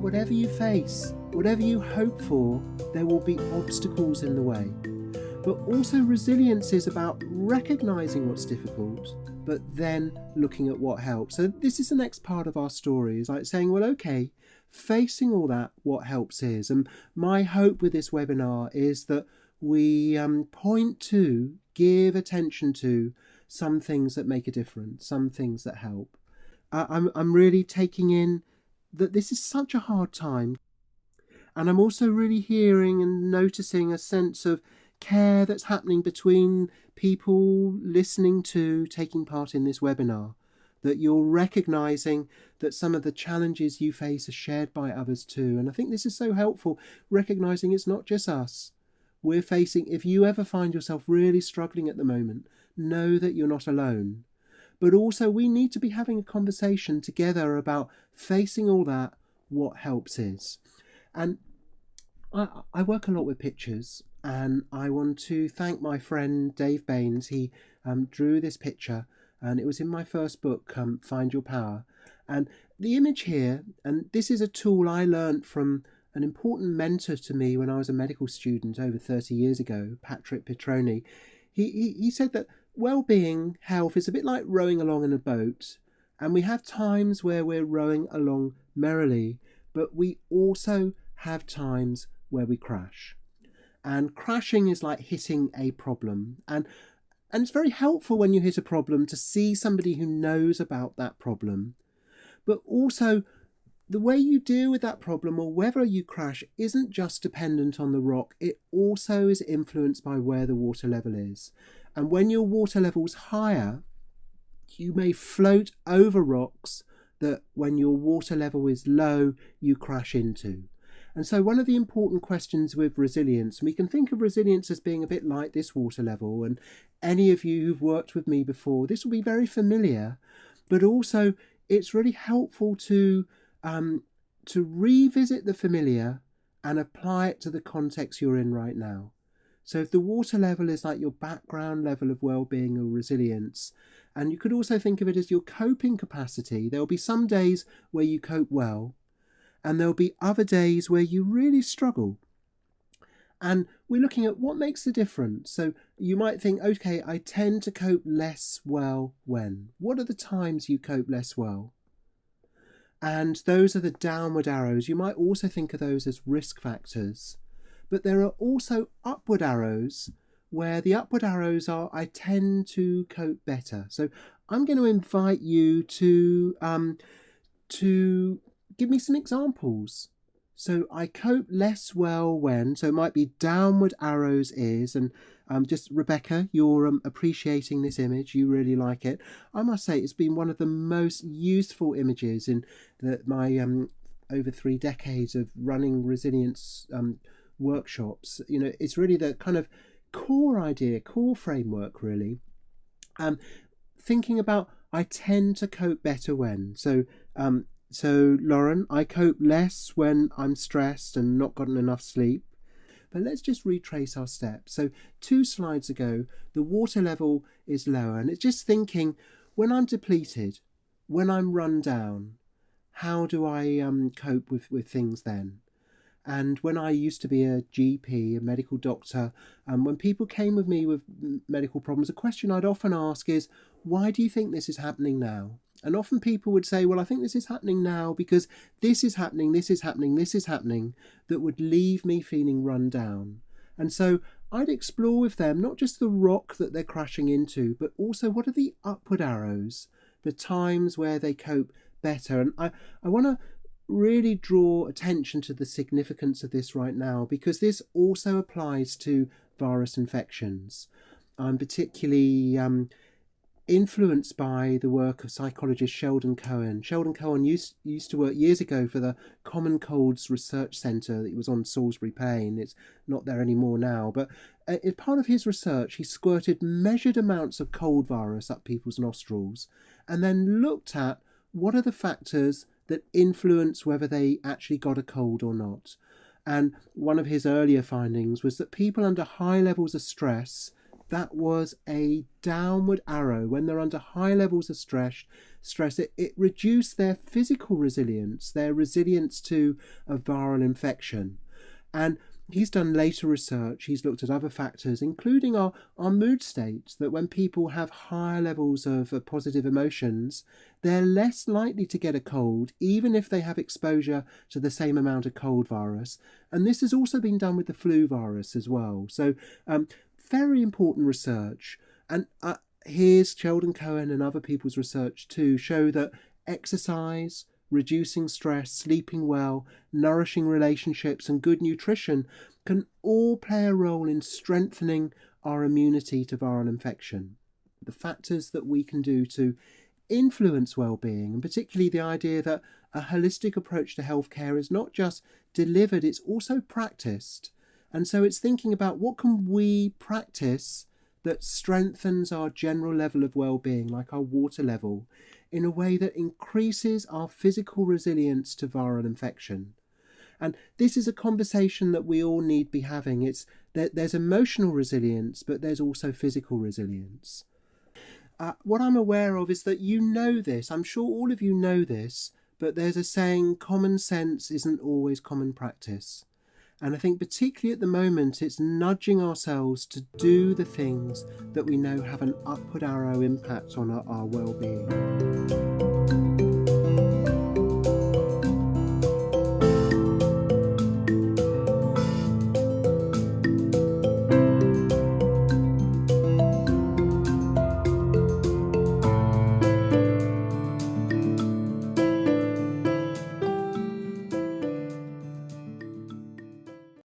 whatever you face, whatever you hope for, there will be obstacles in the way. But also resilience is about recognizing what's difficult, but then looking at what helps. So this is the next part of our story, is like saying, well, okay, facing all that, what helps is. And my hope with this webinar is that we point to, give attention to some things that make a difference, some things that help. I'm really taking in that this is such a hard time. And I'm also really hearing and noticing a sense of care that's happening between people listening to, taking part in this webinar. That you're recognizing that some of the challenges you face are shared by others too. And I think this is so helpful, recognizing it's not just us. We're facing, if you ever find yourself really struggling at the moment, know that you're not alone. But also we need to be having a conversation together about facing all that, what helps is. And I work a lot with pictures, and I want to thank my friend Dave Baines. He drew this picture, and it was in my first book, Find Your Power. And the image here, and this is a tool I learned from an important mentor to me when I was a medical student over 30 years ago, Patrick Petroni. He said that well-being, health is a bit like rowing along in a boat, and we have times where we're rowing along merrily, but we also have times where we crash. And crashing is like hitting a problem. And it's very helpful when you hit a problem to see somebody who knows about that problem. But also, the way you deal with that problem or whether you crash isn't just dependent on the rock. It also is influenced by where the water level is. And when your water level's higher, you may float over rocks that when your water level is low, you crash into. And so one of the important questions with resilience, we can think of resilience as being a bit like this water level, and any of you who've worked with me before, this will be very familiar, but also it's really helpful to revisit the familiar and apply it to the context you're in right now. So if the water level is like your background level of well-being or resilience, and you could also think of it as your coping capacity, there'll be some days where you cope well, and there'll be other days where you really struggle. And we're looking at what makes the difference. So you might think, okay, I tend to cope less well when? What are the times you cope less well? And those are the downward arrows. You might also think of those as risk factors. But there are also upward arrows, where the upward arrows are, I tend to cope better. So I'm going to invite you to give me some examples. So I cope less well when, so it might be downward arrows is, and just Rebecca, you're appreciating this image, you really like it. I must say it's been one of the most useful images in my over 3 decades of running resilience workshops. You know, it's really the kind of core idea, core framework really. Thinking about I tend to cope better when. So Lauren, I cope less when I'm stressed and not gotten enough sleep. But let's just retrace our steps. So 2 slides ago, the water level is lower, and it's just thinking, when I'm depleted, when I'm run down, how do I cope with things then? And when I used to be a GP, a medical doctor, when people came with me with medical problems, a question I'd often ask is, why do you think this is happening now? And often people would say, well, I think this is happening now because this is happening, this is happening, this is happening, that would leave me feeling run down. And so I'd explore with them not just the rock that they're crashing into, but also what are the upward arrows, the times where they cope better. And I want to really draw attention to the significance of this right now, because this also applies to virus infections. I'm particularly influenced by the work of psychologist Sheldon Cohen. Sheldon Cohen used to work years ago for the Common Colds Research Centre that was on Salisbury Plain. It's not there anymore now, but as part of his research, he squirted measured amounts of cold virus up people's nostrils and then looked at what are the factors that influence whether they actually got a cold or not. And one of his earlier findings was that people under high levels of stress that was a downward arrow. When they're under high levels of stress, it reduced their physical resilience, their resilience to a viral infection. And he's done later research. He's looked at other factors, including our mood states, that when people have higher levels of positive emotions, they're less likely to get a cold, even if they have exposure to the same amount of cold virus. And this has also been done with the flu virus as well. So very important research. And here's Sheldon Cohen and other people's research too, show that exercise, reducing stress, sleeping well, nourishing relationships, and good nutrition can all play a role in strengthening our immunity to viral infection. The factors that we can do to influence well-being, and particularly the idea that a holistic approach to healthcare is not just delivered, it's also practiced. And so it's thinking about what can we practice that strengthens our general level of well-being, like our water level, in a way that increases our physical resilience to viral infection. And this is a conversation that we all need to be having. There's emotional resilience, but there's also physical resilience. What I'm aware of is that you know this. I'm sure all of you know this, but there's a saying, common sense isn't always common practice. And I think particularly at the moment, it's nudging ourselves to do the things that we know have an upward arrow impact on our well-being.